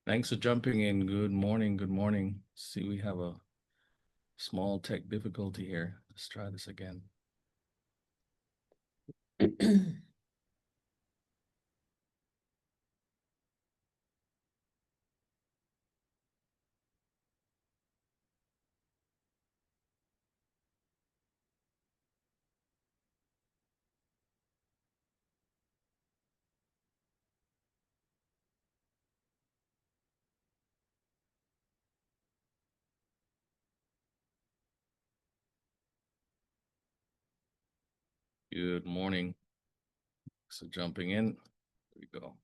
Thanks for jumping in. Good morning. Good morning. See, we have a small tech difficulty here. Let's try this again. Good morning. So jumping in. Here we go.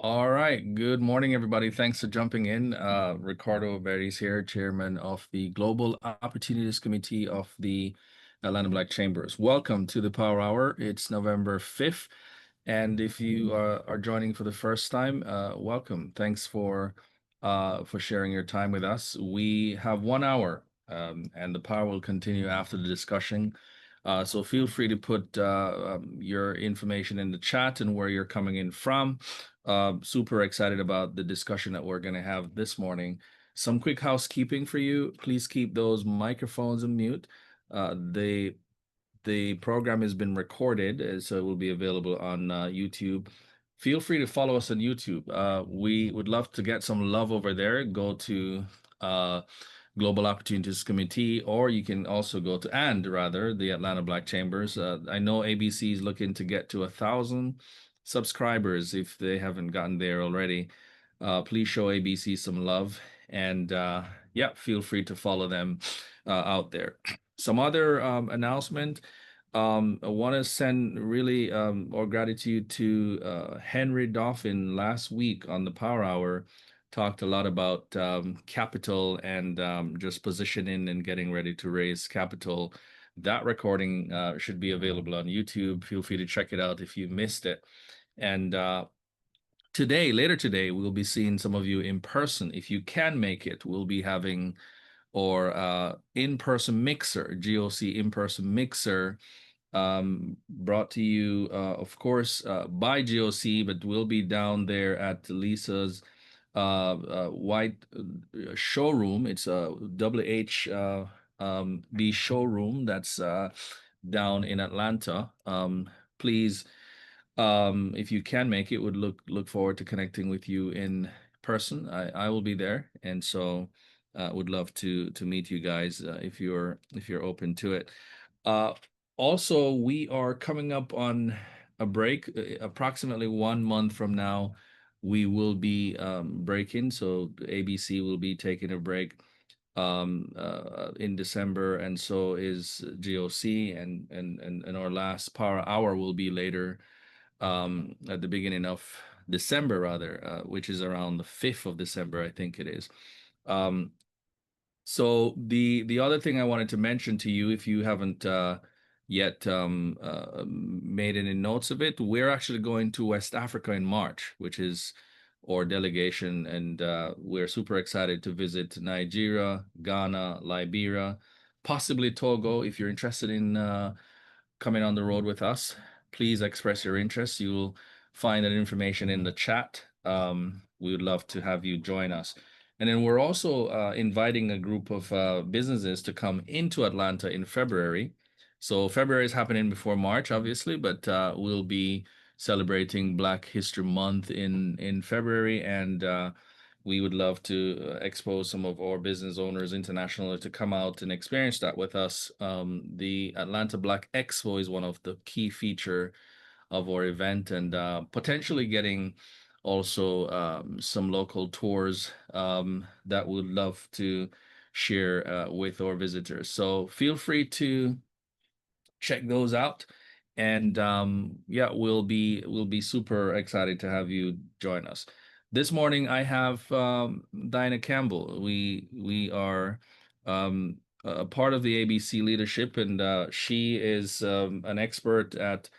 All right. Good morning, everybody. Thanks for jumping in. Ricardo Berries here, Chairman of the Global Opportunities Committee of the Atlanta Black Chambers. Welcome to the Power Hour. It's November 5th. And if you are joining for the first time, welcome. Thanks for sharing your time with us. We have 1 hour, and the power will continue after the discussion. So feel free to put your information in the chat and where you're coming in from. Super excited about the discussion that we're going to have this morning. Some quick housekeeping for you. Please keep those microphones on mute. The program has been recorded, so it will be available on YouTube. Feel free to follow us on YouTube. We would love to get some love over there. Go to Global Opportunities Committee, or you can also go to the Atlanta Black Chambers. I know ABC is looking to get to 1,000 subscribers if they haven't gotten there already. Please show ABC some love, and yeah, feel free to follow them out there. Some other announcement. I want to send really our gratitude to Henry Dauphin last week on the Power Hour. Talked a lot about capital and just positioning and getting ready to raise capital. That recording should be available on YouTube. Feel free to check it out if you missed it. And later today, we'll be seeing some of you in person. If you can make it, we'll be having our in-person mixer, GOC in-person mixer, brought to you, of course, by GOC, but we'll be down there at Lisa's white showroom. It's a WHB showroom that's down in Atlanta. Please, if you can make it, would look forward to connecting with you in person. I will be there, and so would love to meet you guys if you're open to it. Also, we are coming up on a break. Approximately 1 month from now, we will be breaking. So ABC will be taking a break in December, and so is GOC, and our last Power Hour will be later at the beginning of December, rather, which is around the 5th of December, I think it is. So the other thing I wanted to mention to you, if you haven't yet made any notes of it, we're actually going to West Africa in March, which is our delegation, and we're super excited to visit Nigeria, Ghana, Liberia, possibly Togo. If you're interested in coming on the road with us, please express your interest. You'll find that information in the chat. We would love to have you join us. And then we're also inviting a group of businesses to come into Atlanta in February. So February is happening before March, obviously, but we'll be celebrating Black History Month in February, and we would love to expose some of our business owners internationally to come out and experience that with us. The Atlanta Black Expo is one of the key feature of our event, and potentially getting also some local tours that we'd love to share with our visitors. So feel free to check those out, and yeah, we'll be super excited to have you join us. This morning I have Dinah Campbell. We are a part of the ABC leadership, and she is an expert at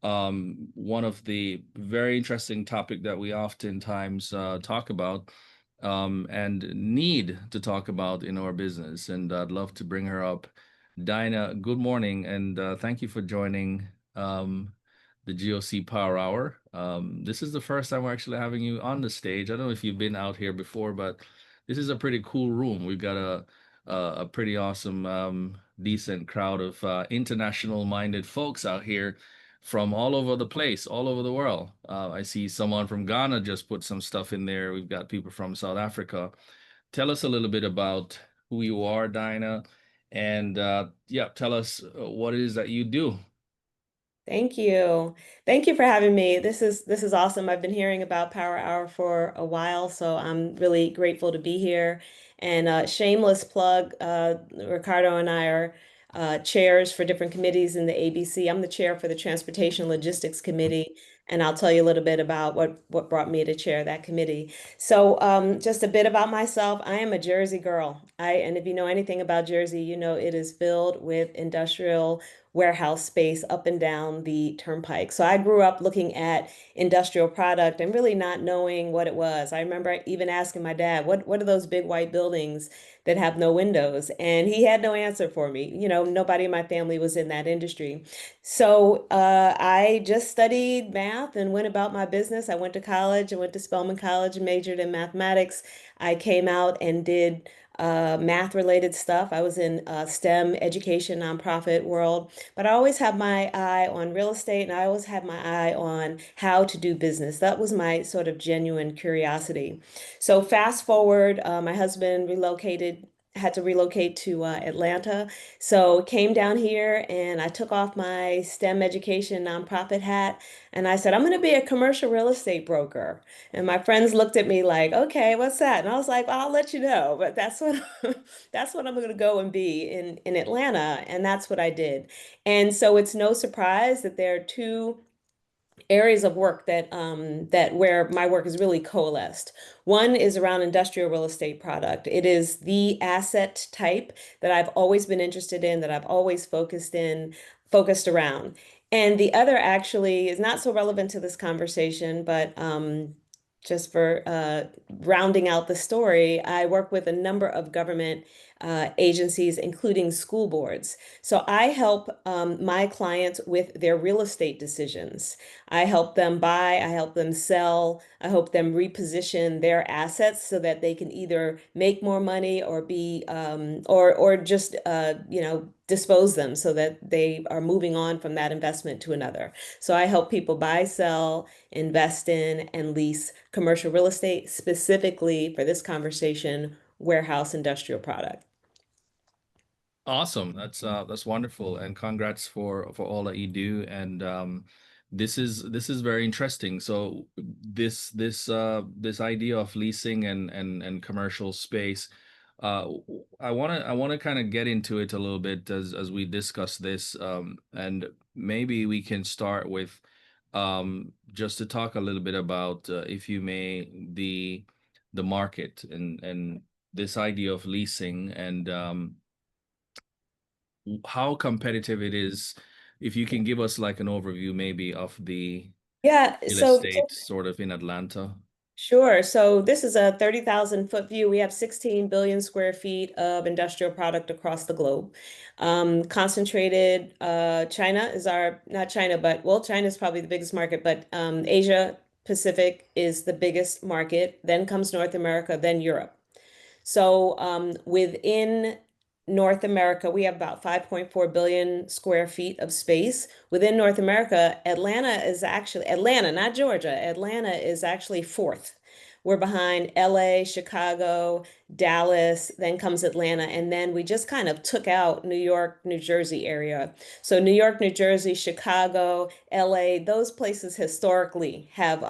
one of the very interesting topic that we oftentimes talk about and need to talk about in our business. And I'd love to bring her up. Dinah, good morning, and thank you for joining the GOC Power Hour. This is the first time we're actually having you on the stage. I don't know if you've been out here before, but this is a pretty cool room. We've got a pretty awesome, decent crowd of international-minded folks out here from all over the place, all over the world. I see someone from Ghana just put some stuff in there. We've got people from South Africa. Tell us a little bit about who you are, Dinah, and yeah, tell us what it is that you do. Thank you. Thank you for having me. This is awesome. I've been hearing about Power Hour for a while, so I'm really grateful to be here. And shameless plug, Ricardo and I are chairs for different committees in the ABC. I'm the chair for the Transportation Logistics Committee, and I'll tell you a little bit about what brought me to chair that committee. So, just a bit about myself. I am a Jersey girl. And if you know anything about Jersey, you know it is filled with industrial warehouse space up and down the turnpike. So I grew up looking at industrial product and really not knowing what it was. I remember even asking my dad, what are those big white buildings that have no windows? And he had no answer for me. You know, nobody in my family was in that industry. So I just studied math and went about my business. I went to college. I went to Spelman College and majored in mathematics. I came out and did math related stuff. I was in STEM education nonprofit world, but I always had my eye on real estate and I always had my eye on how to do business. That was my sort of genuine curiosity. So fast forward, my husband had to relocate to Atlanta. So came down here and I took off my STEM education nonprofit hat and I said, I'm going to be a commercial real estate broker. And my friends looked at me like, okay, what's that? And I was like, well, I'll let you know, but that's what that's what I'm going to go and be in Atlanta, and that's what I did. And so it's no surprise that there are two areas of work that where my work is really coalesced. One is around industrial real estate product. It is the asset type that I've always been interested in, that I've always focused around. And the other actually is not so relevant to this conversation, but just for rounding out the story, I work with a number of government agencies, including school boards. So I help my clients with their real estate decisions. I help them buy, I help them sell, I help them reposition their assets so that they can either make more money or be or just dispose them so that they are moving on from that investment to another. So I help people buy, sell, invest in, and lease commercial real estate, specifically for this conversation, warehouse industrial product. Awesome. That's wonderful, and congrats for all that you do. And this is very interesting. So this idea of leasing and commercial space, uh, I want to kind of get into it a little bit as we discuss this, and maybe we can start with just to talk a little bit about, if you may, the market and this idea of leasing and how competitive it is. If you can give us like an overview maybe of the Yeah, real so estate sort of in Atlanta. sure. So this is a 30,000 foot view. We have 16 billion square feet of industrial product across the globe. Concentrated, China is our, not China, but well, China is probably the biggest market, but Asia Pacific is the biggest market. Then comes North America, then Europe. So within North America, we have about 5.4 billion square feet of space. Within North America, Atlanta, not Georgia. Atlanta is actually fourth. We're behind LA, Chicago, Dallas, then comes Atlanta, and then we just kind of took out New York, New Jersey area. So New York, New Jersey, Chicago, LA, those places historically have,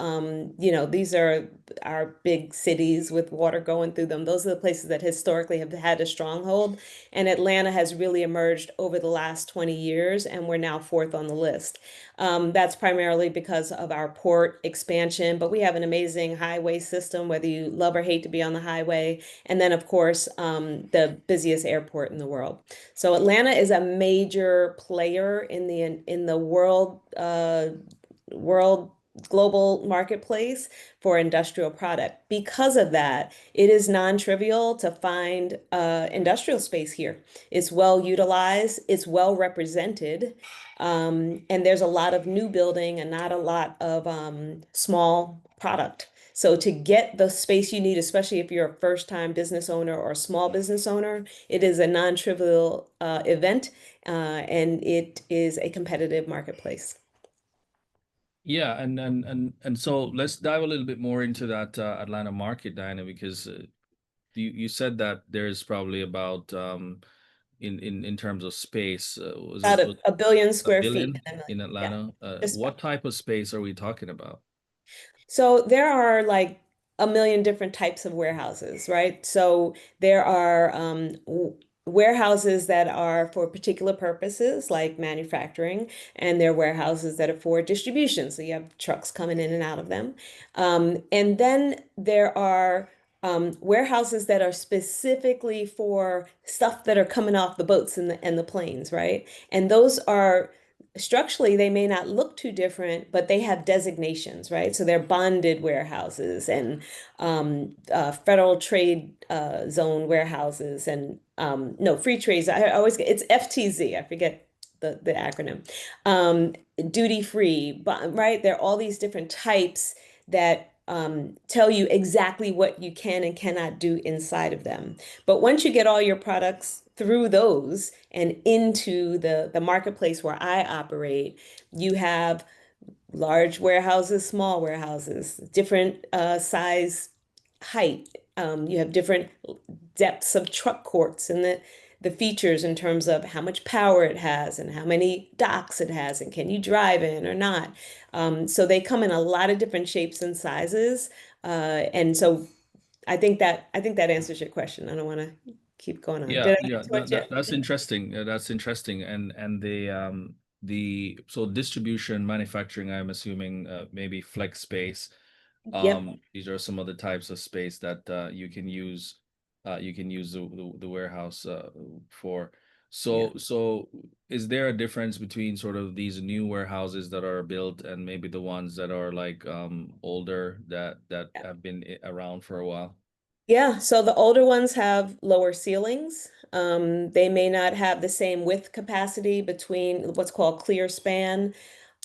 these are our big cities with water going through them. Those are the places that historically have had a stronghold. And Atlanta has really emerged over the last 20 years, and we're now fourth on the list. That's primarily because of our port expansion, but we have an amazing highway system, whether you love or hate to be on the highway. And then, of course, the busiest airport in the world. So Atlanta is a major player in the world global marketplace for industrial product. Because of that, it is non-trivial to find industrial space here. It's well utilized, it's well represented, and there's a lot of new building and not a lot of small product. So to get the space you need, especially if you're a first-time business owner or a small business owner, it is a non-trivial event, and it is a competitive marketplace. Yeah, and so let's dive a little bit more into that Atlanta market, Diana, because you said that there's probably about in terms of space, About was a billion a square feet billion in a million. in Yeah, Atlanta? just What type of space are we talking about? so there are like a million different types of warehouses, right? So there are warehouses that are for particular purposes, like manufacturing, and there are warehouses that are for distribution. So you have trucks coming in and out of them. And then there are warehouses that are specifically for stuff that are coming off the boats and the planes, right? And those are structurally, they may not look too different, but they have designations, right? So they're bonded warehouses and federal trade zone warehouses and no, free trades. I always get it's FTZ. I forget the acronym. Duty free, but right? There are all these different types that tell you exactly what you can and cannot do inside of them. But once you get all your products through those and into the marketplace where I operate, you have large warehouses, small warehouses, different size, height. You have different depths of truck courts and the features in terms of how much power it has and how many docks it has and can you drive in or not. So they come in a lot of different shapes and sizes. And so I think that answers your question. I don't want to keep going on. Yeah, Did I get yeah, to it yet? that's interesting. That's interesting. And the so distribution, manufacturing, I'm assuming maybe flex space. Yep. These are some of the types of space that you can use the warehouse for. Yeah. So is there a difference between sort of these new warehouses that are built and maybe the ones that are like older that have been around for a while? Yeah, so the older ones have lower ceilings. They may not have the same width capacity between what's called clear span.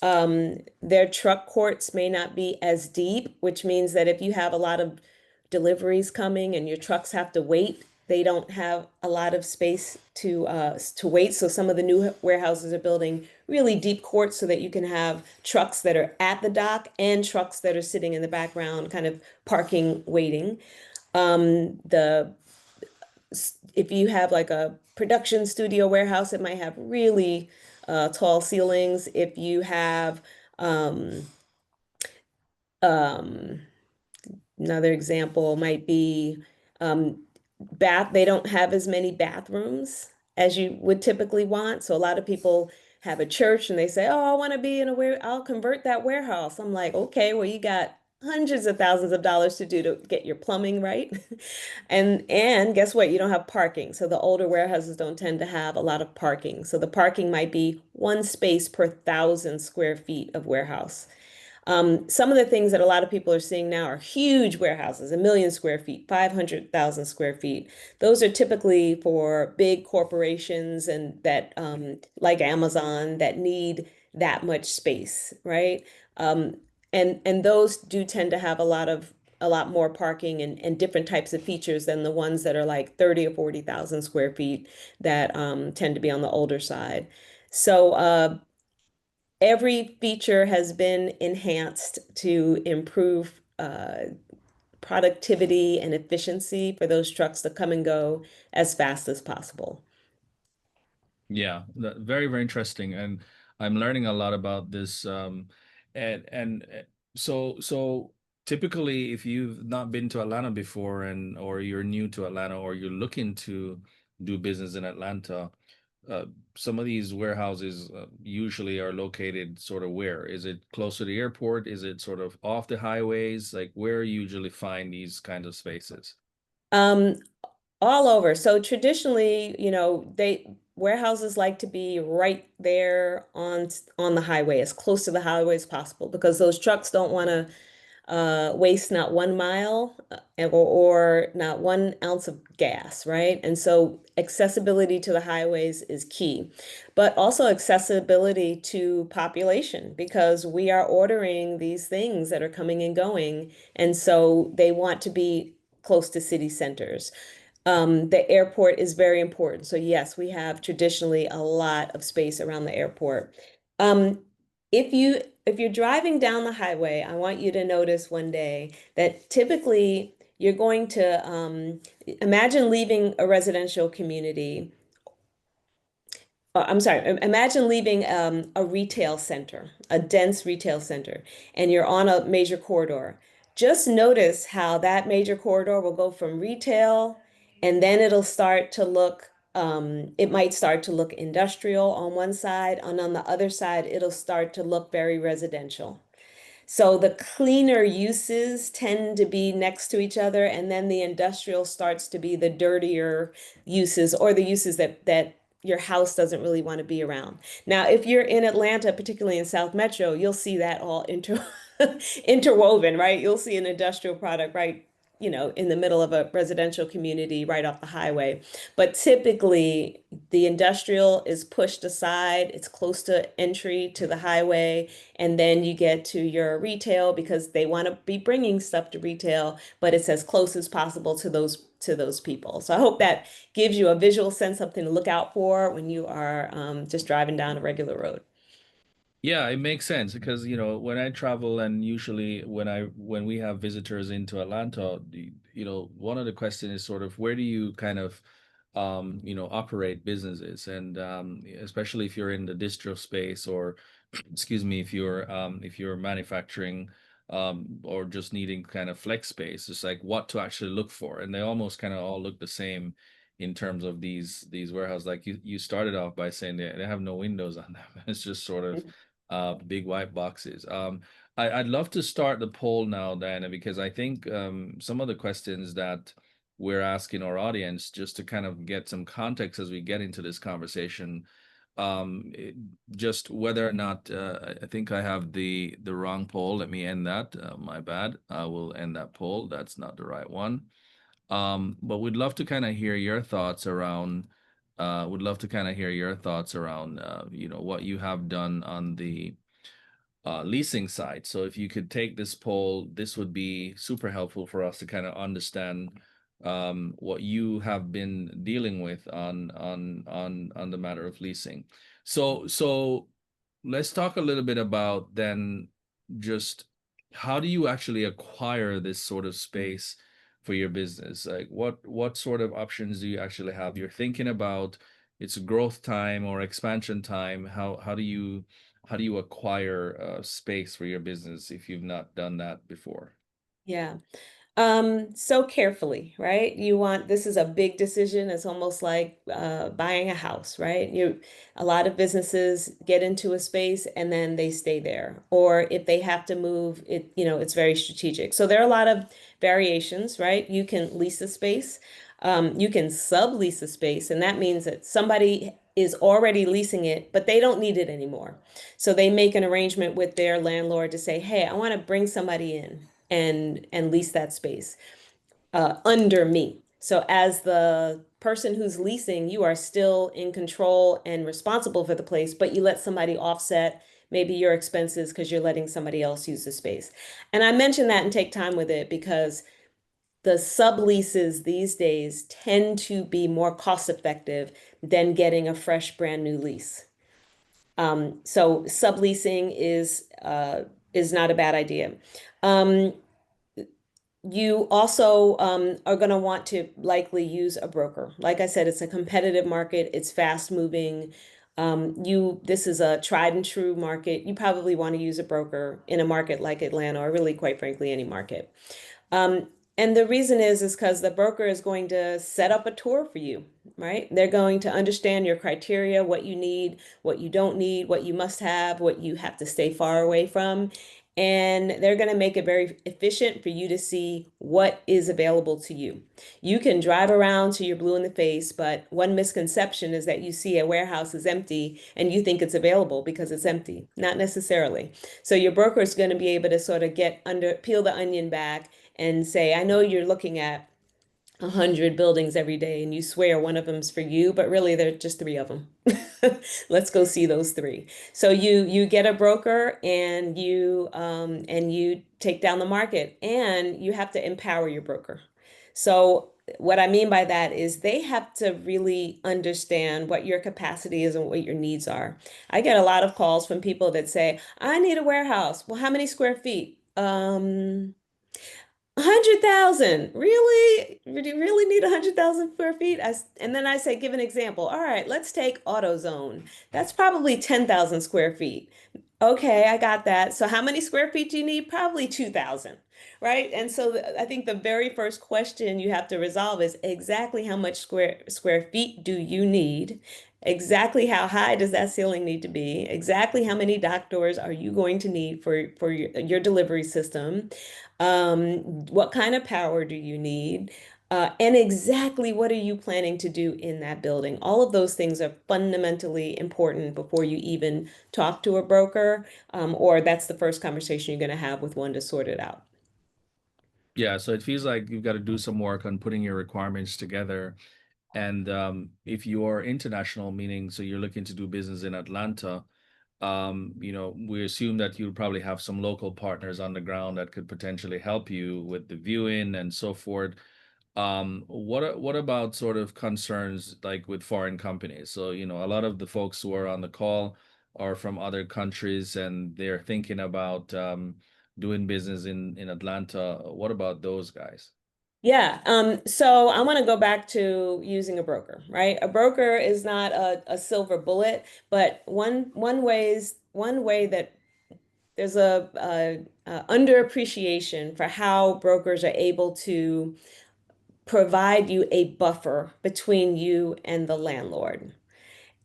Their truck courts may not be as deep, which means that if you have a lot of deliveries coming and your trucks have to wait, they don't have a lot of space to wait. So some of the new warehouses are building really deep courts so that you can have trucks that are at the dock and trucks that are sitting in the background, kind of parking, waiting. The if you have like a production studio warehouse, it might have really tall ceilings. If you have Um, um, Another example might be um, they don't have as many bathrooms as you would typically want. So a lot of people have a church and they say, "Oh, I want to be in a I'll convert that warehouse." I'm like, "Okay, well, you got hundreds of thousands of dollars to do to get your plumbing right." And guess what? You don't have parking. So the older warehouses don't tend to have a lot of parking. So the parking might be one space per 1,000 square feet of warehouse. Some of the things that a lot of people are seeing now are huge warehouses, 1 million square feet, 500,000 square feet. Those are typically for big corporations and that, like Amazon, that need that much space, right? Um, and those do tend to have a lot more parking and different types of features than the ones that are like 30 or 40,000 square feet that tend to be on the older side. So every feature has been enhanced to improve productivity and efficiency for those trucks to come and go as fast as possible. Yeah, very, very interesting. And I'm learning a lot about this. So typically, if you've not been to Atlanta before and or you're new to Atlanta or you're looking to do business in Atlanta, uh, some of these warehouses usually are located sort of where? Is it close to the airport? Is it sort of off the highways? Like where you usually find these kind of spaces? Um, all over. So traditionally, they warehouses like to be right there on the highway, as close to the highway as possible, because those trucks don't want to waste not 1 mile or not 1 ounce of gas, right? And so accessibility to the highways is key, but also accessibility to population because we are ordering these things that are coming and going. And so they want to be close to city centers. The airport is very important. So yes, we have traditionally a lot of space around the airport. Um, if you're driving down the highway, I want you to notice one day that typically you're going to imagine leaving a residential community. I'm sorry, imagine leaving a retail center, a dense retail center, and you're on a major corridor. Just notice how that major corridor will go from retail and then it'll start to look, it might start to look industrial on one side, and on the other side, it'll start to look very residential. So the cleaner uses tend to be next to each other, and then the industrial starts to be the dirtier uses or the uses that your house doesn't really want to be around. Now, if you're in Atlanta, particularly in South Metro, you'll see that all interwoven, right? You'll see an industrial product right, in the middle of a residential community right off the highway. But typically, the industrial is pushed aside. It's close to entry to the highway. And then you get to your retail because they want to be bringing stuff to retail, but it's as close as possible to those people. So I hope that gives you a visual sense, something to look out for when you are just driving down a regular road. Yeah, it makes sense because when I travel and usually when we have visitors into Atlanta, one of the questions is sort of where do you kind of operate businesses and especially if you're in the distro space or excuse me if you're manufacturing or just needing kind of flex space, it's like what to actually look for and they almost kind of all look the same in terms of these warehouses. Like you started off by saying they have no windows on them. It's just sort of big white boxes. I'd love to start the poll now, Diana, because I think some of the questions that we're asking our audience, just to kind of get some context as we get into this conversation, just whether or not I think I have the wrong poll. Let me end that. My bad. I will end that poll. That's not the right one. But we'd love to kind of hear your thoughts around would love to kind of hear your thoughts around what you have done on the leasing side. So if you could take this poll, this would be super helpful for us to kind of understand what you have been dealing with on the matter of leasing. So let's talk a little bit about then just how do you actually acquire this sort of space for your business? Like what sort of options do you actually have? You're thinking about its growth time or expansion time. how do you acquire space for your business if you've not done that before? Yeah. So carefully, right? This is a big decision. It's almost like buying a house, right? A lot of businesses get into a space and then they stay there. Or if they have to move, it's very strategic. So there are a lot of variations, right? You can lease a space, you can sublease a space, and that means that somebody is already leasing it, but they don't need it anymore. So they make an arrangement with their landlord to say, "Hey, I want to bring somebody in and lease that space under me." So as the person who's leasing, you are still in control and responsible for the place, but you let somebody offset maybe your expenses because you're letting somebody else use the space. And I mention that and take time with it because the subleases these days tend to be more cost effective than getting a fresh brand new lease. So subleasing is not a bad idea. Um, You also are going to want to likely use a broker. Like I said, it's a competitive market. It's fast moving. This is a tried and true market. You probably want to use a broker in a market like Atlanta, or really, quite frankly, any market. Um, and the reason is because the broker is going to set up a tour for you, right? They're going to understand your criteria, what you need, what you don't need, what you must have, what you have to stay far away from. And they're going to make it very efficient for you to see what is available to you. You can drive around till you're blue in the face, but one misconception is that you see a warehouse is empty and you think it's available because it's empty. Not necessarily. So your broker is going to be able to sort of peel the onion back and say, I know you're looking at 100 buildings every day and you swear one of them's for you, but really there are just three of them. Let's go see those three. So you get a broker and you take down the market and you have to empower your broker. So what I mean by that is they have to really understand what your capacity is and what your needs are. I get a lot of calls from people that say, I need a warehouse. Well, how many square feet? 100,000. Really? Do you really need 100,000 square feet? And then I say, give an example. All right, let's take AutoZone. That's probably 10,000 square feet. Okay, I got that. So how many square feet do you need? Probably 2,000, right? And so I think the very first question you have to resolve is exactly how much square feet do you need? Exactly how high does that ceiling need to be? Exactly how many dock doors are you going to need for your delivery system? What kind of power do you need? And exactly what are you planning to do in that building? All of those things are fundamentally important before you even talk to a broker, or that's the first conversation you're going to have with one to sort it out. Yeah, so it feels like you've got to do some work on putting your requirements together. And if you are international, meaning so you're looking to do business in Atlanta, we assume that you'll probably have some local partners on the ground that could potentially help you with the viewing and so forth. What about sort of concerns like with foreign companies? So, a lot of the folks who are on the call are from other countries and they're thinking about doing business in Atlanta. What about those guys? Yeah, so I want to go back to using a broker, right? A broker is not a silver bullet, but one way that there's a underappreciation for how brokers are able to provide you a buffer between you and the landlord.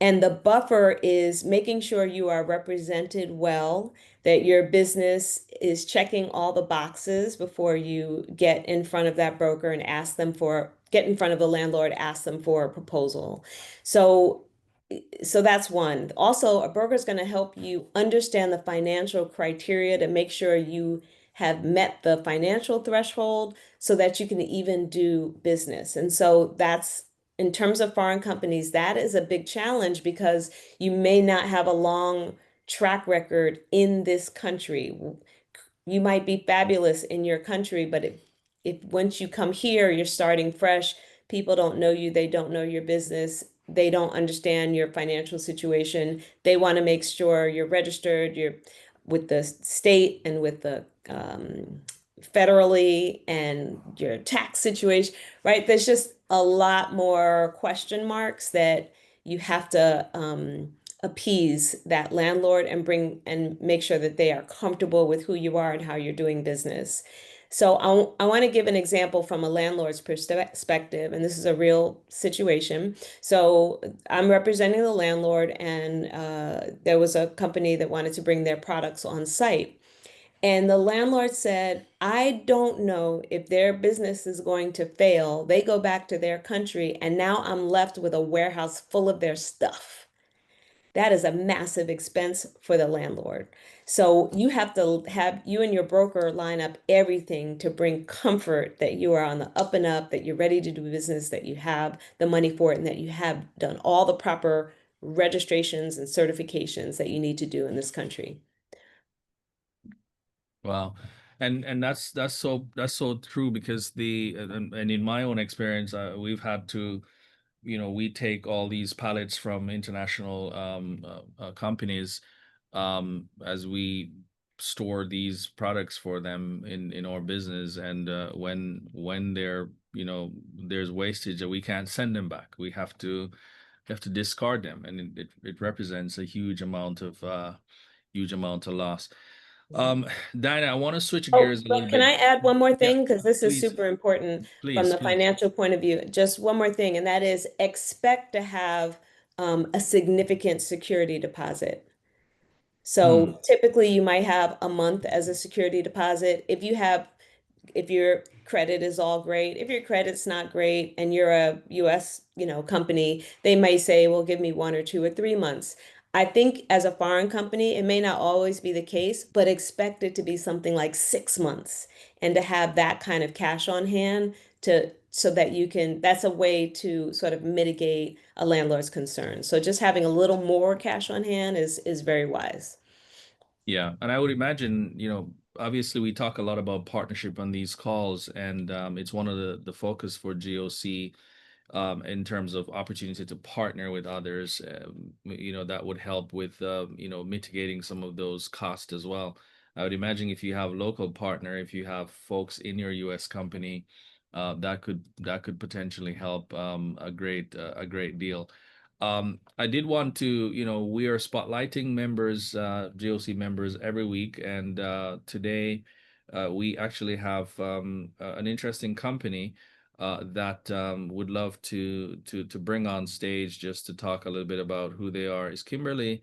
And the buffer is making sure you are represented well, that your business is checking all the boxes before you get in front of that broker and get in front of the landlord, ask them for a proposal. So so that's one. Also, a broker is going to help you understand the financial criteria to make sure you have met the financial threshold so that you can even do business. And so that's in terms of foreign companies, that is a big challenge because you may not have a long track record in this country. You might be fabulous in your country, but if once you come here, you're starting fresh, people don't know you, they don't know your business, they don't understand your financial situation. They want to make sure you're registered, you're with the state and with the federally and your tax situation, right? There's just a lot more question marks that you have to appease that landlord and bring and make sure that they are comfortable with who you are and how you're doing business. So I want to give an example from a landlord's perspective, and this is a real situation. So I'm representing the landlord, and there was a company that wanted to bring their products on site. And the landlord said, I don't know if their business is going to fail. They go back to their country, and now I'm left with a warehouse full of their stuff. That is a massive expense for the landlord. So you have to have you and your broker line up everything to bring comfort that you are on the up and up, that you're ready to do business, that you have the money for it, and that you have done all the proper registrations and certifications that you need to do in this country. Wow. And that's so true because and in my own experience, we've had to, we take all these pallets from international companies as we store these products for them in our business. And when there's wastage that we can't send them back, we have to discard them, and it represents a huge amount of loss. Diana, I want to switch Oh, gears a little but can bit. I add one more Yeah, thing? Because this is please, super important from please, the please. financial point of view. Just one more thing, and that is expect to have a significant security deposit. Hmm. So typically you might have a month as a security deposit. If your credit is all great, if your credit's not great and you're a US, company, they may say, well, give me 1 or 2 or 3 months. I think as a foreign company, it may not always be the case, but expect it to be something like 6 months and to have that kind of cash on hand to so that that's a way to sort of mitigate a landlord's concern. So just having a little more cash on hand is very wise. Yeah, and I would imagine, obviously we talk a lot about partnership on these calls, and it's one of the focus for GOC in terms of opportunity to partner with others, that would help with, mitigating some of those costs as well. I would imagine if you have local partner, if you have folks in your US company, that could potentially help a great deal. I did want to, we are spotlighting members, GOC members every week, and today we actually have an interesting company that would love to bring on stage just to talk a little bit about who they are. Is Kimberly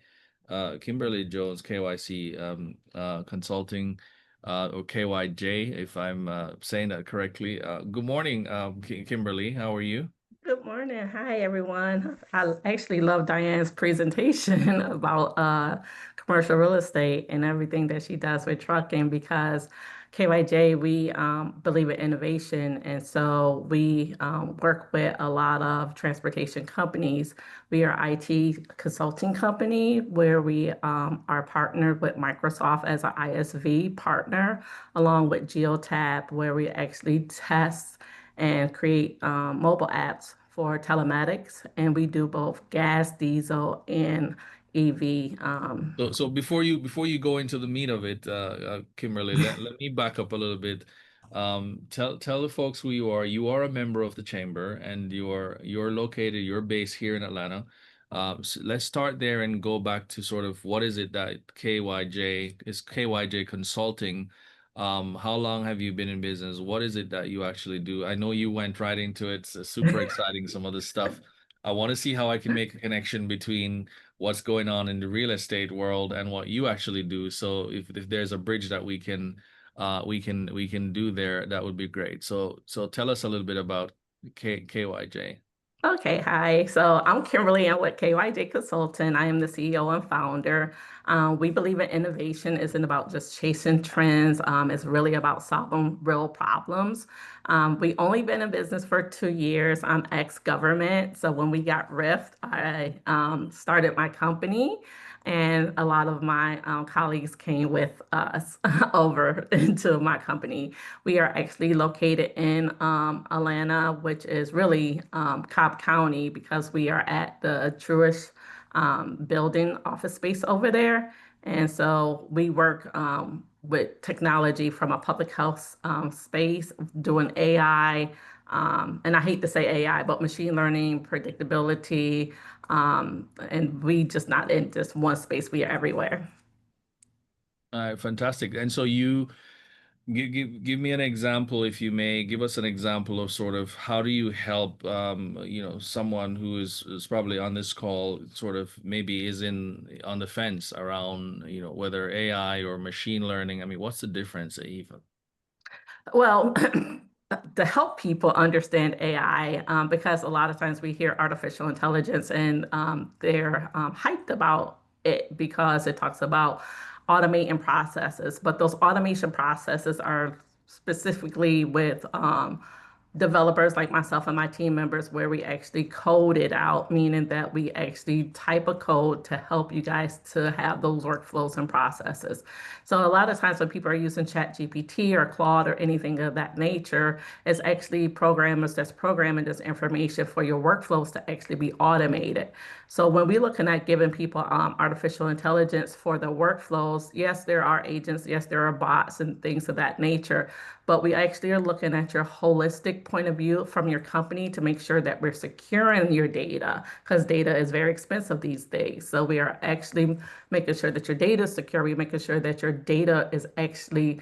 Jones, KYC Consulting, or KYJ, if I'm saying that correctly. Good morning, Kimberly. How are you? Good morning. Hi, everyone. I actually love Diane's presentation about commercial real estate and everything that she does with trucking because KYJ, we believe in innovation. And so we work with a lot of transportation companies. We are IT consulting company where we are partnered with Microsoft as an ISV partner, along with Geotab, where we actually test and create mobile apps for telematics. And we do both gas, diesel, and EV. So before you go into the meat of it, Kimberly, let me back up a little bit. Tell the folks who you are. You are a member of the chamber, and you're based here in Atlanta. So let's start there and go back to sort of what is it that KYJ Consulting. How long have you been in business? What is it that you actually do? I know you went right into it. It's super exciting, some of the stuff. I want to see how I can make a connection between what's going on in the real estate world and what you actually do. So if there's a bridge that we can do there, that would be great. So tell us a little bit about KYJ. Okay, hi. So I'm Kimberly. I'm with KYJ Consultant. I am the CEO and founder. We believe in innovation isn't about just chasing trends. It's really about solving real problems. We only been in business for 2 years. I'm ex-government. So when we got Rift, I started my company. And a lot of my colleagues came with us over into my company. We are actually located in Atlanta, which is really Cobb County, because we are at the Truist building office space over there. And so we work with technology from a public health space, doing AI, and I hate to say AI, but machine learning, predictability, And we just not in just one space, we are everywhere. Fantastic. And so you give me an example, if you may. Give us an example of sort of how do you help, someone who is probably on this call, sort of maybe is in on the fence around, whether AI or machine learning. I mean, what's the difference, even? Well, to help people understand AI, because a lot of times we hear artificial intelligence and they're hyped about it because it talks about automating processes, but those automation processes are specifically with developers like myself and my team members where we actually code it out, meaning that we actually type a code to help you guys to have those workflows and processes. So a lot of times when people are using ChatGPT or Claude or anything of that nature, it's actually programmers that's programming this information for your workflows to actually be automated. So when we're looking at giving people artificial intelligence for their workflows, yes, there are agents, yes, there are bots and things of that nature, but we actually are looking at your holistic point of view from your company to make sure that we're securing your data because data is very expensive these days. So we are actually making sure that your data is secure. We're making sure that your data is actually,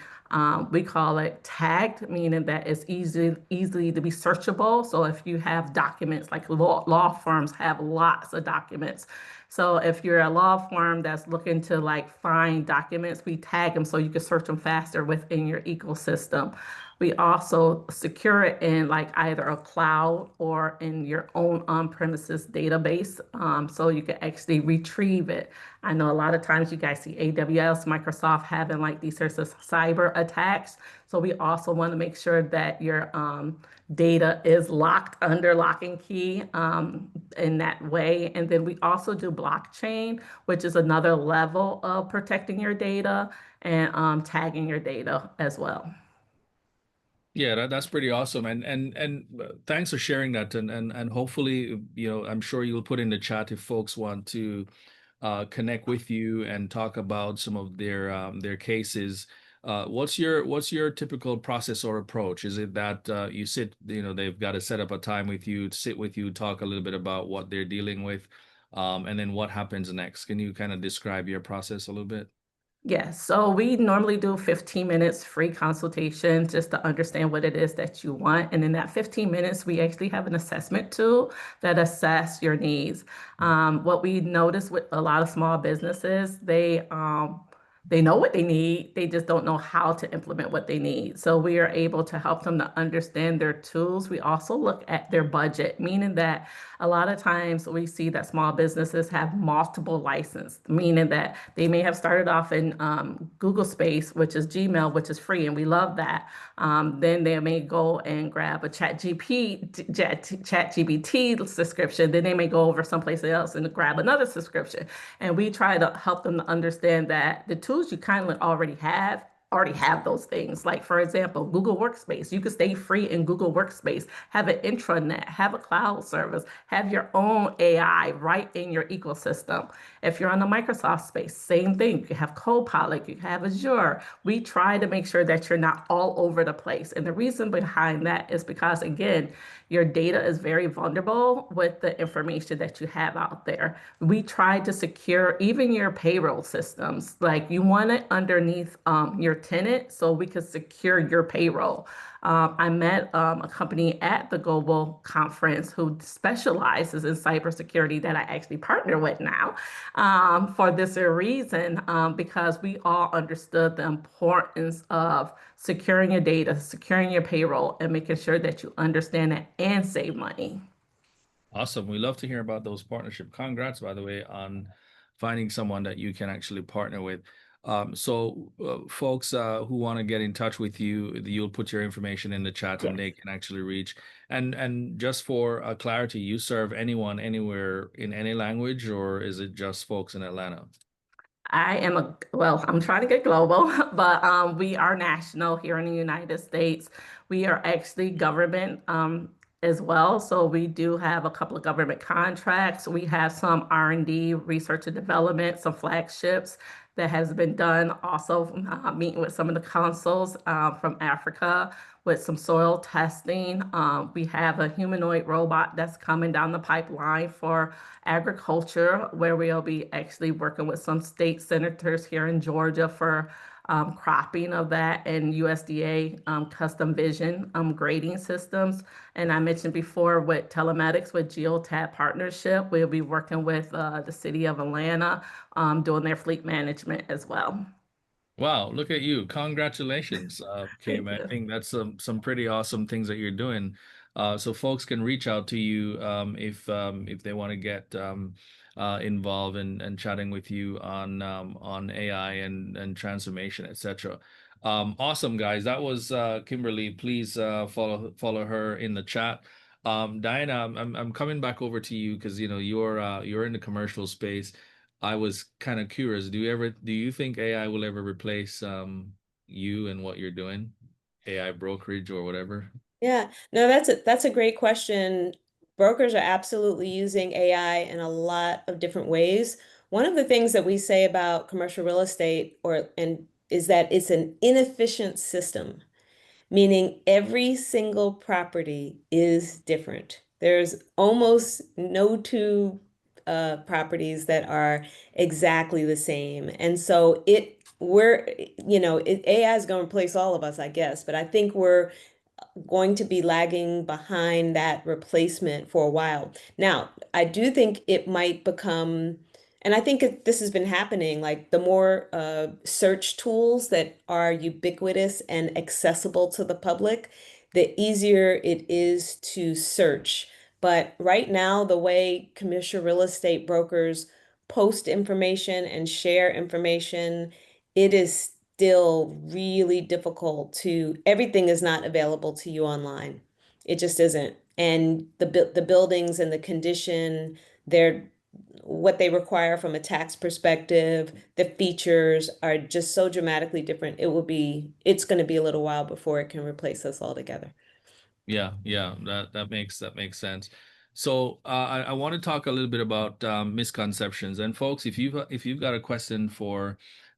we call it tagged, meaning that it's easily to be searchable. So if you have documents, like law firms have lots of documents. So if you're a law firm that's looking to like find documents, we tag them so you can search them faster within your ecosystem. We also secure it in like either a cloud or in your own on-premises database, so you can actually retrieve it. I know a lot of times you guys see AWS, Microsoft having like these sorts of cyber attacks. So we also want to make sure that your data is locked under lock and key in that way. And then we also do blockchain, which is another level of protecting your data and tagging your data as well. Yeah, that's pretty awesome. And thanks for sharing that. And hopefully, I'm sure you'll put in the chat if folks want to connect with you and talk about some of their cases. What's your typical process or approach? Is it that you sit, they've got to set up a time with you, to sit with you, talk a little bit about what they're dealing with, and then what happens next? Can you kind of describe your process a little bit? Yes, so we normally do 15 minutes free consultation just to understand what it is that you want. And in that 15 minutes, we actually have an assessment tool that assess your needs. What we notice with a lot of small businesses, they know what they need, they just don't know how to implement what they need. So we are able to help them to understand their tools. We also look at their budget, meaning that a lot of times we see that small businesses have multiple licenses, meaning that they may have started off in Google Space, which is Gmail, which is free, and we love that. Then they may go and grab a ChatGPT subscription. Then they may go over someplace else and grab another subscription. And we try to help them to understand that the tools you kindly already have those things. Like, for example, Google Workspace. You could stay free in Google Workspace, have an intranet, have a cloud service, have your own AI right in your ecosystem. If you're on the Microsoft space, same thing. You can have Copilot, you can have Azure. We try to make sure that you're not all over the place. And the reason behind that is because, again, your data is very vulnerable with the information that you have out there. We try to secure even your payroll systems. Like you want it underneath your tenant so we can secure your payroll. I met a company at the global conference who specializes in cybersecurity that I actually partner with now for this reason, because we all understood the importance of securing your data, securing your payroll, and making sure that you understand it and save money. Awesome. We love to hear about those partnership. Congrats, by the way, on finding someone that you can actually partner with. Folks who want to get in touch with you, you'll put your information in the chat and Yes. they can actually reach. And just for clarity, you serve anyone, anywhere, in any language, or is it just folks in Atlanta? Well, I'm trying to get global, but we are national here in the United States. We are actually government as well. So we do have a couple of government contracts. We have some R&D, research and development, some flagships that has been done. Also, meeting with some of the consuls from Africa with some soil testing. We have a humanoid robot that's coming down the pipeline for agriculture, where we'll be actually working with some state senators here in Georgia for cropping of that and USDA custom vision grading systems. And I mentioned before with telematics with Geotab partnership, we'll be working with the city of Atlanta doing their fleet management as well. Wow, look at you. Congratulations, Kim. Thank I you. think that's some pretty awesome things that you're doing. So folks can reach out to you if they want to get involved and chatting with you on AI and transformation, etc. Awesome, guys. That was Kimberly. Please follow her in the chat. Diana, I'm coming back over to you because you know you're in the commercial space. I was kind of curious. Do you think AI will ever replace you and what you're doing? AI brokerage or whatever? Yeah, no, that's a great question. Brokers are absolutely using AI in a lot of different ways. One of the things that we say about commercial real estate is that it's an inefficient system, meaning every single property is different. There's almost no two properties that are exactly the same. And so AI is going to replace all of us, I guess, but I think we're going to be lagging behind that replacement for a while. Now, I do think it might become, and I think this has been happening, like the more search tools that are ubiquitous and accessible to the public, the easier it is to search. But right now, the way commercial real estate brokers post information and share information, it is still really difficult everything is not available to you online. It just isn't. And the buildings and the condition, they're what they require from a tax perspective, the features are just so dramatically different. It's going to be a little while before it can replace us altogether. Yeah, yeah, that makes sense. So I want to talk a little bit about misconceptions. And folks, if you've got a question for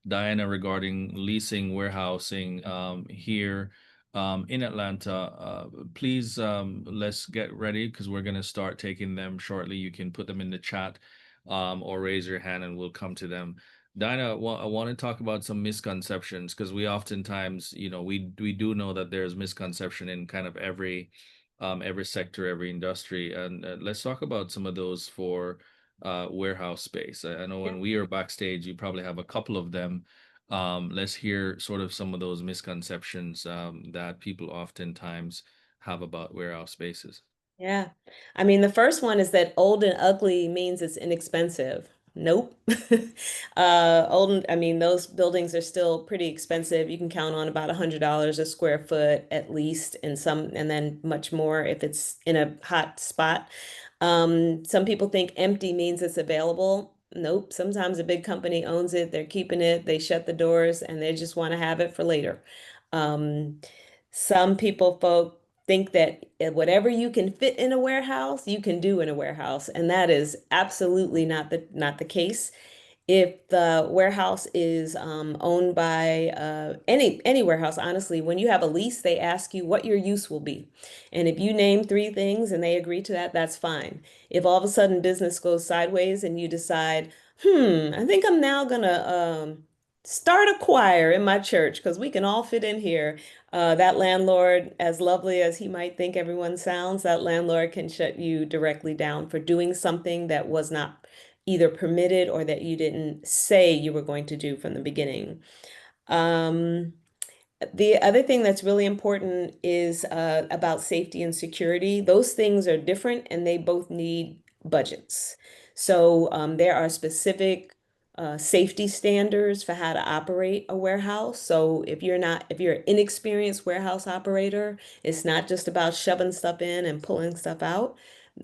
Diana regarding leasing, warehousing here in Atlanta, please let's get ready because we're going to start taking them shortly. You can put them in the chat or raise your hand and we'll come to them. Dinah, I want to talk about some misconceptions because we oftentimes, we do know that there's misconception in kind of every sector, every industry, and let's talk about some of those for warehouse space. I know when we are backstage, you probably have a couple of them. Let's hear sort of some of those misconceptions that people oftentimes have about warehouse spaces. Yeah. I mean, the first one is that old and ugly means it's inexpensive. Nope. I mean, those buildings are still pretty expensive. You can count on about $100 a square foot at least, and then much more if it's in a hot spot. Some people think empty means it's available. Nope. Sometimes a big company owns it, they're keeping it, they shut the doors, and they just want to have it for later. Um, some folk think that whatever you can fit in a warehouse, you can do in a warehouse, and that is absolutely not the case. If the warehouse is owned by any warehouse, honestly, when you have a lease, they ask you what your use will be. And if you name three things and they agree to that, that's fine. If all of a sudden business goes sideways and you decide, I think I'm now gonna start a choir in my church because we can all fit in here. That landlord, as lovely as he might think everyone sounds, that landlord can shut you directly down for doing something that was not either permitted or that you didn't say you were going to do from the beginning. Um, the other thing that's really important is about safety and security. Those things are different and they both need budgets. So there are specific safety standards for how to operate a warehouse. So if you're an inexperienced warehouse operator, it's not just about shoving stuff in and pulling stuff out.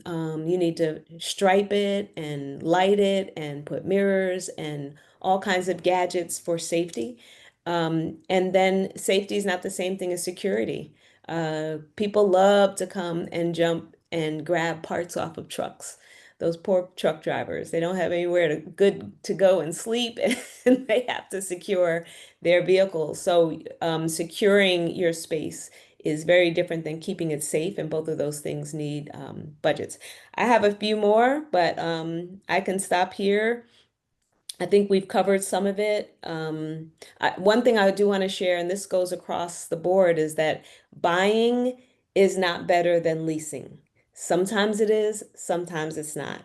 You need to stripe it and light it and put mirrors and all kinds of gadgets for safety. And then safety is not the same thing as security. People love to come and jump and grab parts off of trucks. those poor truck drivers. They don't have anywhere to go and sleep, and they have to secure their vehicles. So securing your space is very different than keeping it safe, and both of those things need budgets. I have a few more, but I can stop here. I think we've covered some of it. One thing I do want to share, and this goes across the board, is that buying is not better than leasing. Sometimes it is, sometimes it's not.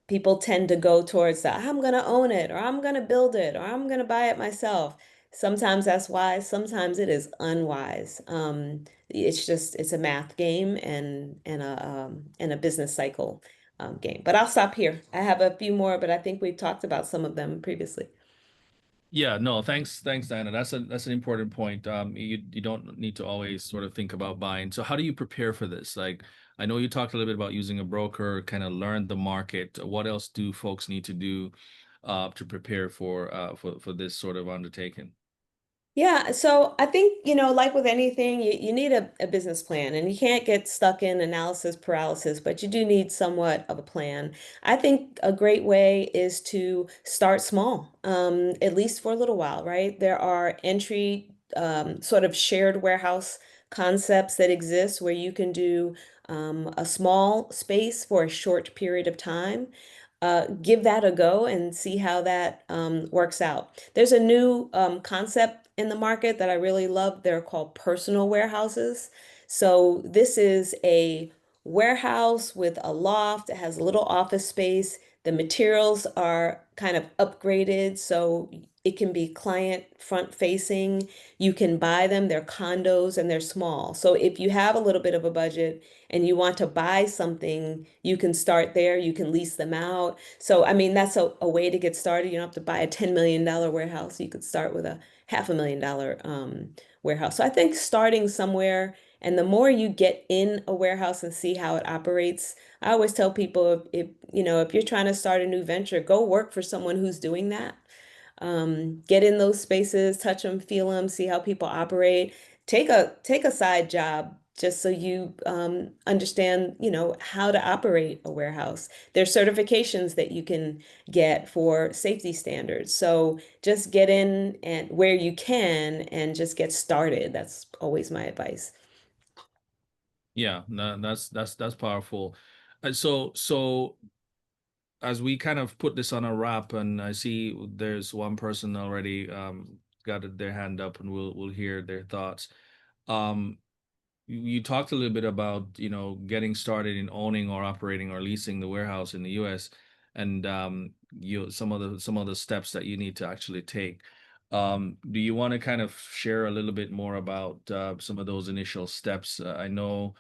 People tend to go towards that, I'm going to own it, or I'm going to build it, or I'm going to buy it myself. Sometimes that's wise, sometimes it is unwise. It's a math game and a business cycle game. But I'll stop here. I have a few more, but I think we've talked about some of them previously. Yeah, no, thanks, Diana. That's an important point. You don't need to always sort of think about buying. So how do you prepare for this? Like, I know you talked a little bit about using a broker, kind of learn the market. What else do folks need to do to prepare for this sort of undertaking? Yeah, so I think, like with anything, you need a business plan, and you can't get stuck in analysis paralysis, but you do need somewhat of a plan. I think a great way is to start small, at least for a little while, right? There are entry sort of shared warehouse concepts that exist where you can do a small space for a short period of time. Give that a go and see how that works out. There's a new concept in the market that I really love. They're called personal warehouses. So this is a warehouse with a loft. It has a little office space. The materials are kind of upgraded, so it can be client front facing. You can buy them. They're condos and they're small. So if you have a little bit of a budget and you want to buy something, you can start there. You can lease them out. So, I mean, that's a way to get started. You don't have to buy a $10 million warehouse. You could start with a $500,000 warehouse. So I think starting somewhere, and the more you get in a warehouse and see how it operates, I always tell people if you're trying to start a new venture, go work for someone who's doing that. Get in those spaces, touch them, feel them, see how people operate. Take a side job just so you understand, how to operate a warehouse. There's certifications that you can get for safety standards. So just get in and where you can and just get started. That's always my advice. Yeah, no, that's powerful. So as we kind of put this on a wrap, and I see there's one person already got their hand up, and we'll hear their thoughts. Um, you talked a little bit about, getting started in owning or operating or leasing the warehouse in the US, and some of the steps that you need to actually take. Do you want to kind of share a little bit more about some of those initial steps? I know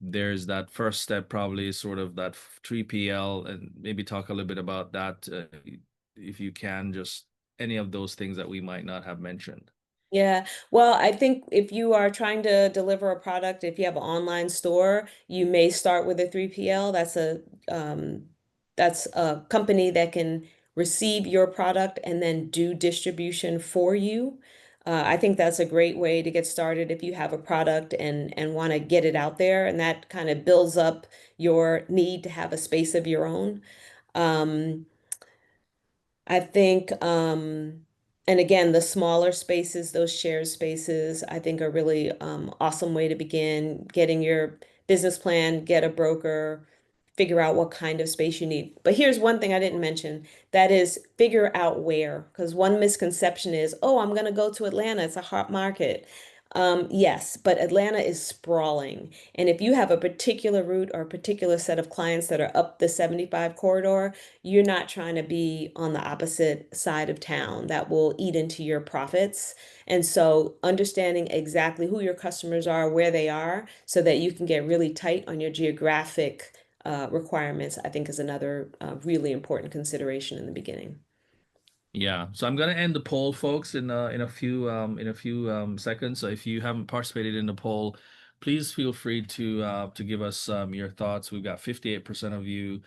there's that first step, probably sort of that 3PL, and maybe talk a little bit about that, if you can, just any of those things that we might not have mentioned. Yeah, well, I think if you are trying to deliver a product, if you have an online store, you may start with a 3PL. That's a company that can receive your product and then do distribution for you. I think that's a great way to get started if you have a product and want to get it out there, and that kind of builds up your need to have a space of your own. Um, I think, and again, the smaller spaces, those shared spaces, I think are really awesome way to begin getting your business plan, get a broker, figure out what kind of space you need. But here's one thing I didn't mention, that is figure out where, because one misconception is, oh, I'm going to go to Atlanta. It's a hot market. Yes, but Atlanta is sprawling. And if you have a particular route or a particular set of clients that are up the 75 corridor, you're not trying to be on the opposite side of town. That will eat into your profits. And so understanding exactly who your customers are, where they are, so that you can get really tight on your geographic requirements, I think is another really important consideration in the beginning. Yeah, so I'm gonna end the poll, folks, in a few seconds. So if you haven't participated in the poll, please feel free to give us your thoughts. We've got 58% of you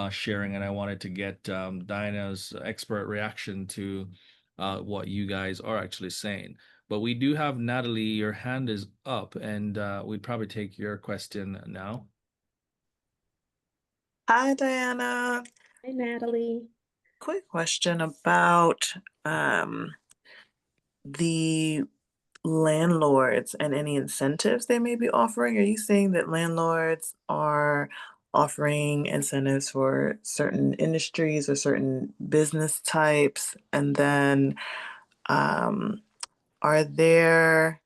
sharing, and I wanted to get Dinah's expert reaction to what you guys are actually saying. But we do have Natalie, your hand is up, and we'd probably take your question now. Hi, Diana. Hi, Natalie. Quick question about the landlords and any incentives they may be offering. Are you saying that landlords are offering incentives for certain industries or certain business types? And then um, are there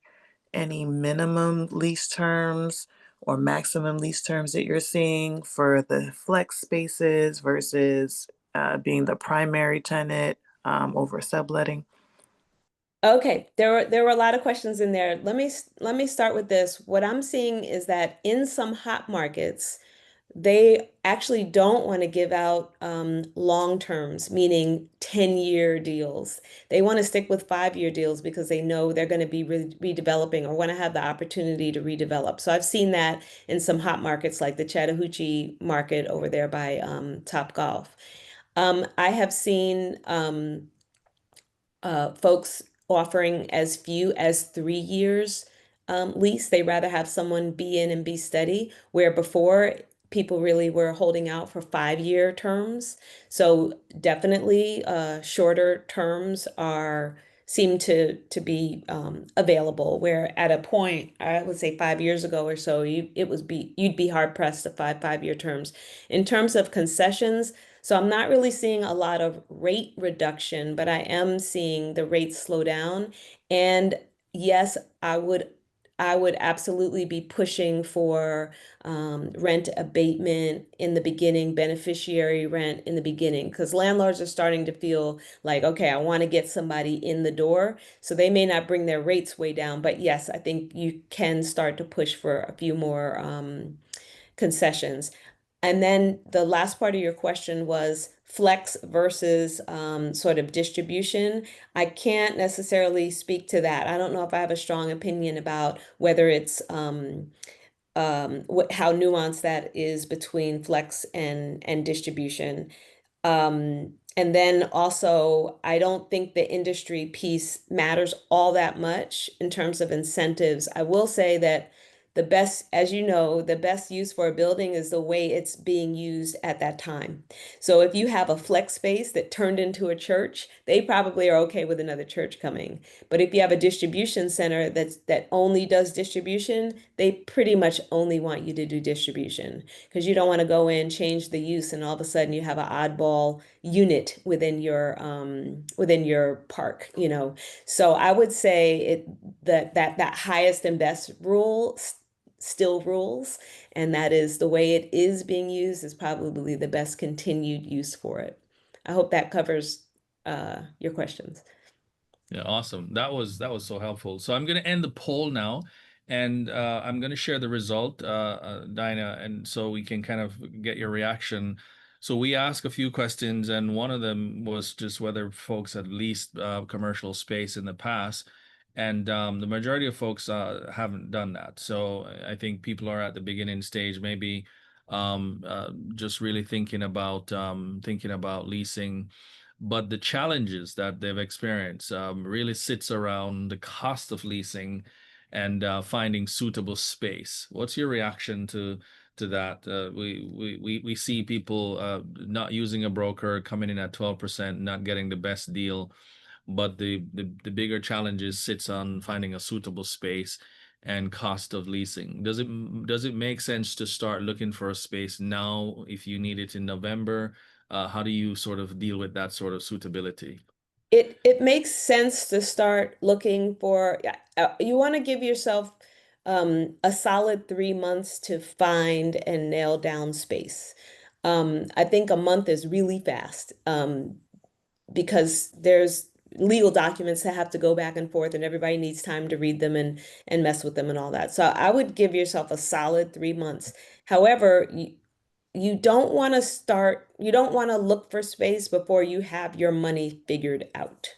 any minimum lease terms or maximum lease terms that you're seeing for the flex spaces versus being the primary tenant over subletting? Okay, there were a lot of questions in there. Let me start with this. What I'm seeing is that in some hot markets, they actually don't want to give out long terms, meaning 10-year deals. They want to stick with 5-year deals because they know they're going to be redeveloping or want to have the opportunity to redevelop. So I've seen that in some hot markets like the Chattahoochee market over there by Top Golf. I have seen folks offering as few as 3 years lease. They rather have someone be in and be steady, where before people really were holding out for 5-year terms. So definitely shorter terms are seem to be available. Where at a point, I would say 5 years ago or so, you'd be hard pressed to find 5-year terms. In terms of concessions, so I'm not really seeing a lot of rate reduction, but I am seeing the rates slow down. And yes, I would absolutely be pushing for rent abatement in the beginning, beneficiary rent in the beginning, because landlords are starting to feel like, okay, I want to get somebody in the door. So they may not bring their rates way down, but yes, I think you can start to push for a few more concessions. And then the last part of your question was flex versus sort of distribution. I can't necessarily speak to that. I don't know if I have a strong opinion about whether it's how nuanced that is between flex and distribution. And then also, I don't think the industry piece matters all that much in terms of incentives. I will say that the best, as you know, the best use for a building is the way it's being used at that time. So if you have a flex space that turned into a church, they probably are okay with another church coming. But if you have a distribution center that only does distribution, they pretty much only want you to do distribution because you don't want to go in, change the use, and all of a sudden you have an oddball unit within your park, you know. So I would say that highest and best rule still rules, and that is the way it is being used is probably the best continued use for it. I hope that covers your questions. Yeah, awesome. That was so helpful. So I'm going to end the poll now, and I'm going to share the result, Dinah, and so we can kind of get your reaction. So we asked a few questions, and one of them was just whether folks had leased commercial space in the past, and the majority of folks haven't done that. So I think people are at the beginning stage, maybe just really thinking about leasing, but the challenges that they've experienced really sits around the cost of leasing and finding suitable space. What's your reaction to that? We see people not using a broker, coming in at 12%, not getting the best deal, but the bigger challenges sits on finding a suitable space and cost of leasing. Does it make sense to start looking for a space now if you need it in November? How do you sort of deal with that sort of suitability? It makes sense to start looking for, you want to give yourself a solid 3 months to find and nail down space. I think a month is really fast because there's legal documents that have to go back and forth and everybody needs time to read them and mess with them and all that. So I would give yourself a solid 3 months. However, you don't want to look for space before you have your money figured out.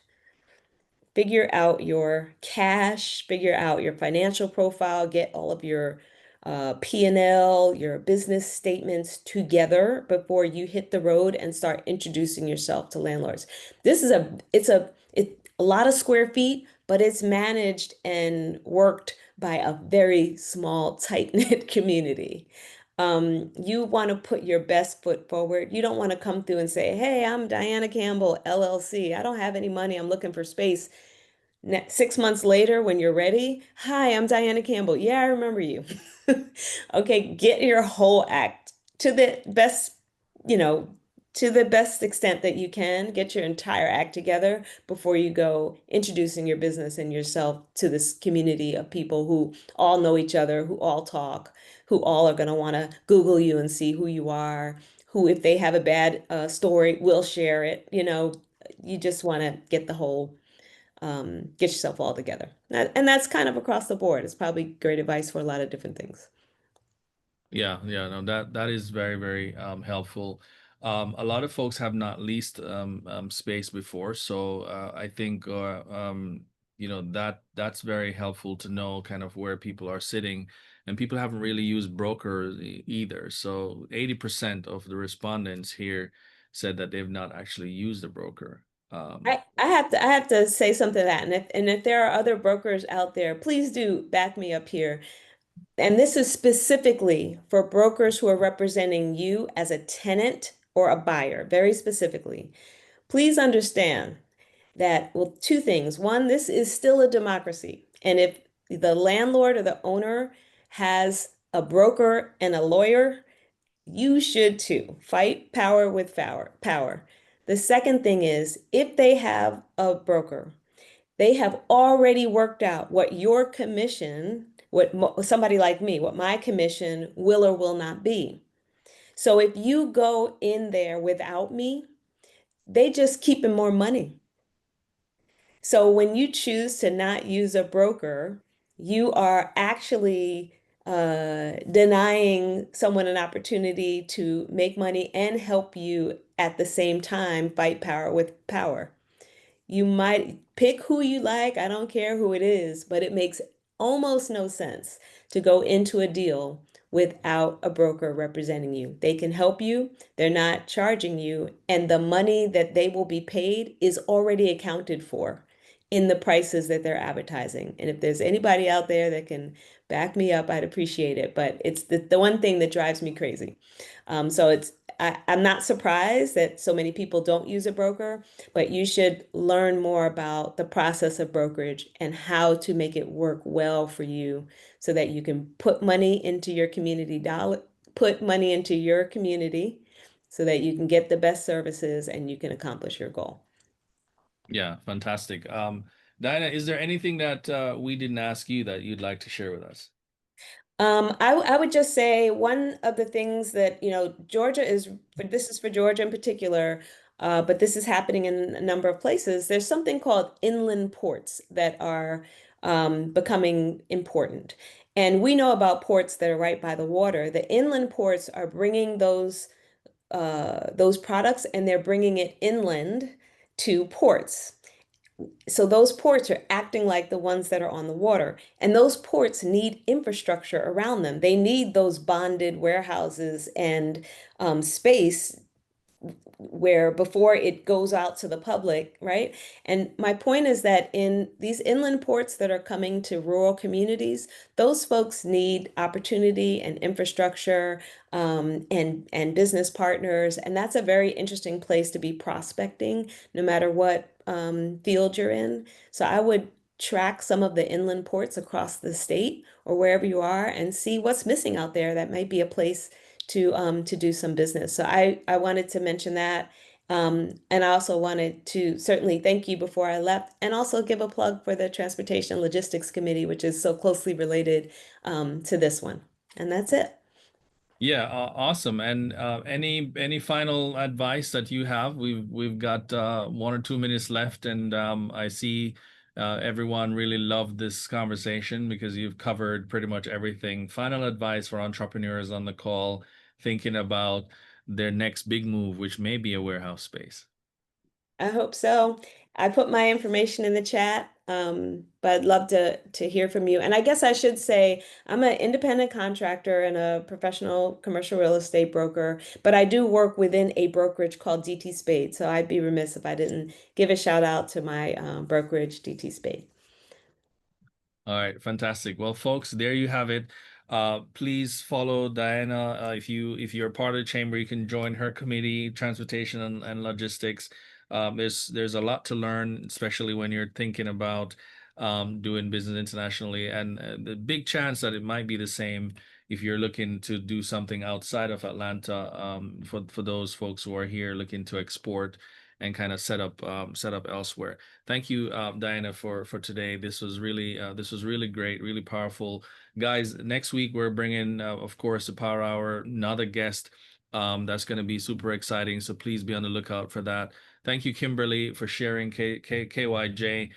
Figure out your cash, figure out your financial profile, get all of your P&L, your business statements together before you hit the road and start introducing yourself to landlords. It's a lot of square feet, but it's managed and worked by a very small, tight-knit community. You want to put your best foot forward. You don't want to come through and say, "Hey, I'm Diana Campbell, LLC. I don't have any money. I'm looking for space." 6 months later, when you're ready, "Hi, I'm Diana Campbell. Yeah, I remember you." Okay, get your whole act to the best, you know, to the best extent that you can. Get your entire act together before you go introducing your business and yourself to this community of people who all know each other, who all talk, who all are going to want to Google you and see who you are, who, if they have a bad story, will share it. You just want to get the whole get yourself all together. And that's kind of across the board. It's probably great advice for a lot of different things. Yeah, yeah, no, that is very, very helpful. A lot of folks have not leased space before, so I think that's very helpful to know kind of where people are sitting, and people haven't really used brokers either. So 80% of the respondents here said that they've not actually used a broker. I have to say something to that. And if there are other brokers out there, please do back me up here. And this is specifically for brokers who are representing you as a tenant or a buyer, very specifically. Please understand that, well, two things. One, this is still a democracy. And if the landlord or the owner has a broker and a lawyer, you should too. Fight power with power. The second thing is, if they have a broker, they have already worked out what your commission, somebody like me, what my commission will or will not be. So if you go in there without me, they just keeping more money. So when you choose to not use a broker, you are actually denying someone an opportunity to make money and help you at the same time fight power with power. You might pick who you like. I don't care who it is, but it makes almost no sense to go into a deal without a broker representing you. They can help you, they're not charging you, and the money that they will be paid is already accounted for in the prices that they're advertising. And if there's anybody out there that can back me up, I'd appreciate it. But it's the one thing that drives me crazy. I'm not surprised that so many people don't use a broker, but you should learn more about the process of brokerage and how to make it work well for you so that you can put money into your put money into your community so that you can get the best services and you can accomplish your goal. Yeah, fantastic. Diana, is there anything that we didn't ask you that you'd like to share with us? I would just say one of the things that, Georgia this is for Georgia in particular, but this is happening in a number of places. There's something called inland ports that are becoming important. And we know about ports that are right by the water. The inland ports are bringing those products and they're bringing it inland to ports. So those ports are acting like the ones that are on the water. And those ports need infrastructure around them. They need those bonded warehouses and space where before it goes out to the public, right? And my point is that in these inland ports that are coming to rural communities, those folks need opportunity and infrastructure and business partners. And that's a very interesting place to be prospecting, no matter what field you're in. So I would track some of the inland ports across the state or wherever you are and see what's missing out there. That might be a place to do some business. So I wanted to mention that. And I also wanted to certainly thank you before I left and also give a plug for the Transportation Logistics Committee, which is so closely related to this one. And that's it. Yeah, awesome. And any final advice that you have? We've got 1 or 2 minutes left, and I see everyone really loved this conversation because you've covered pretty much everything. Final advice for entrepreneurs on the call thinking about their next big move, which may be a warehouse space. I hope so. I put my information in the chat, but I'd love to hear from you. And I guess I should say I'm an independent contractor and a professional commercial real estate broker, but I do work within a brokerage called DTSpade. So I'd be remiss if I didn't give a shout out to my brokerage, DTSpade. All right, fantastic. Well, folks, there you have it. Please follow Diana. If you're part of the chamber, you can join her committee, transportation and logistics. There's a lot to learn, especially when you're thinking about doing business internationally, and the big chance that it might be the same if you're looking to do something outside of Atlanta, for those folks who are here looking to export and kind of set up elsewhere. Thank you, Diana, for today. This was really great, really powerful. Guys, next week we're bringing, of course, the Power Hour, another guest. That's going to be super exciting. So please be on the lookout for that. Thank you, Kimberly, for sharing KYJ.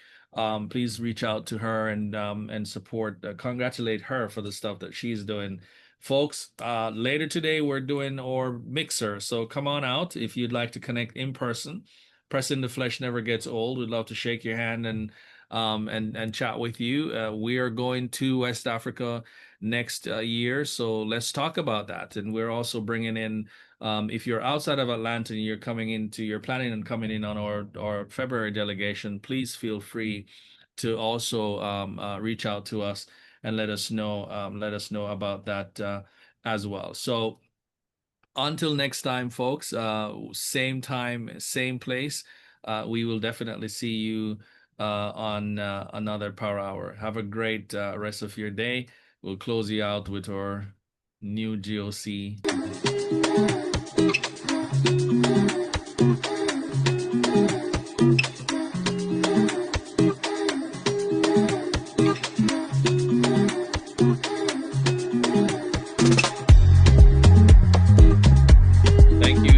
Please reach out to her and support, congratulate her for the stuff that she's doing. Folks, later today we're doing our mixer. So come on out if you'd like to connect in person. Press in the Flesh Never Gets Old. We'd love to shake your hand and chat with you. We are going to West Africa next year, so let's talk about that. And we're also bringing in, if you're outside of Atlanta and you're planning on coming in on our February delegation, please feel free to also reach out to us and let us know about that as well. So until next time, folks, same time, same place. We will definitely see you on another Power Hour. Have a great rest of your day. We'll close you out with our new GOC.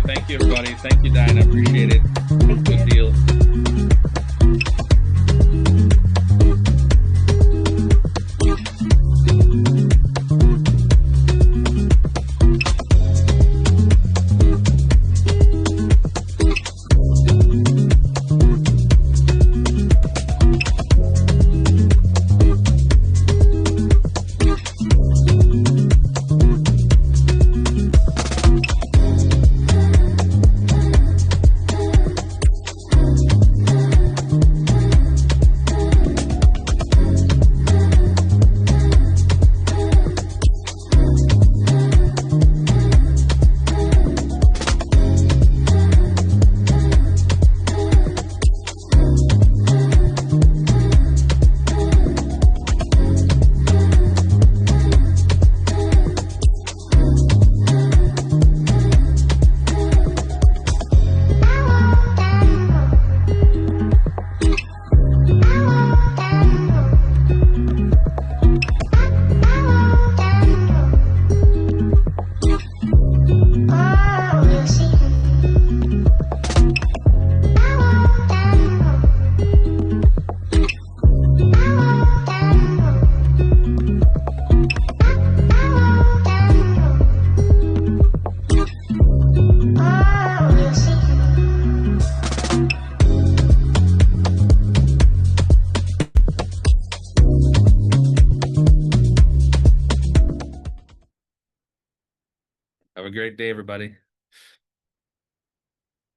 Thank you, everybody. Thank you, Diana. Appreciate it. Good deal. Have a great day, everybody.